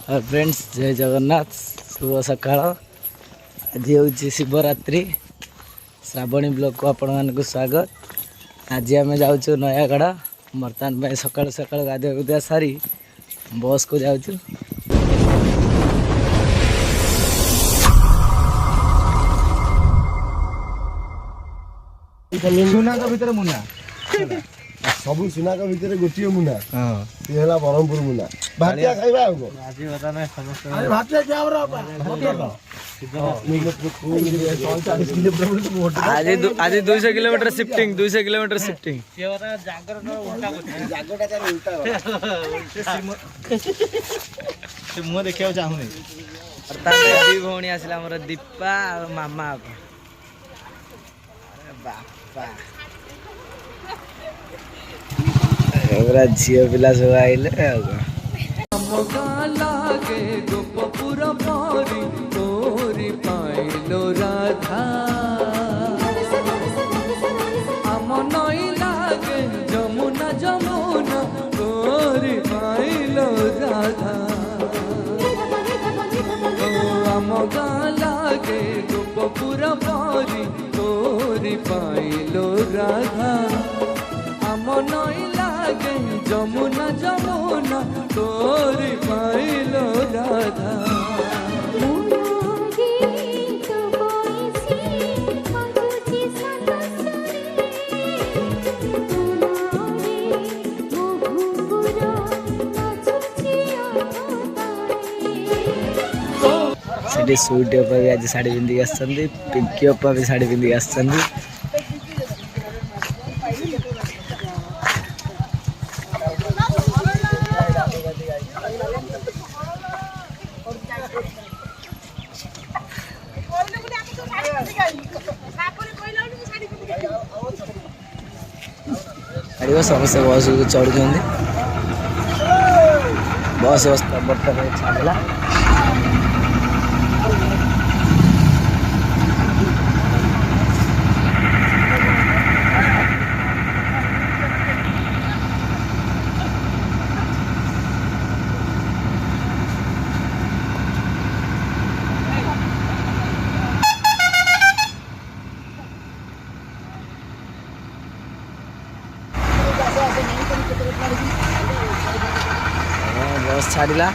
Hi friends, जय जगन्नाथ। शुभ सकाळ। आज हूँ शिवरात्रि। श्रावणी ब्लॉग को आपण मानक स्वागत। आज आम जाऊँ नयागढ़। बर्तमान सकाल सकाल गाधुआ गुधुआ सारी बस को जाऊँ। सुना का भीतर मुना सब सुना का भीतर गोटे मुना सी है ब्रह्मपुर मुना भातिया खाइबा आज बता ना समस्त अरे भातिया क्या हो रहा आज 200 किलोमीटर शिफ्टिंग 200 किलोमीटर शिफ्टिंग ये बता जागर न उल्टा को जागोटा तार उल्टा से मुंह देखियो चाहूनी अर्थात दी भौणी आसिला हमर दीपा और मामा। अरे बापा एवरा झियो पिला सब आइले। लागे गोपपुर परी तोरी पाइलो राधा आम नई लागे जमुना जमुना तोरी पाइलो राधा आम गाँ लागे गोपपुर परी तोरी पाइलो राधा आम नई लागे जमुना जमुना तोरी पाइलो राधा। सूटी अप्पा भी आज साड़ी पिंधिक आसछन्ती। पिंकी अप्पा भी साड़ी पिंधिक आसछन्ती। समस्त बस को चढ़ुं बस अवस्था बर्तमान छाड़ा। बस छाड़ा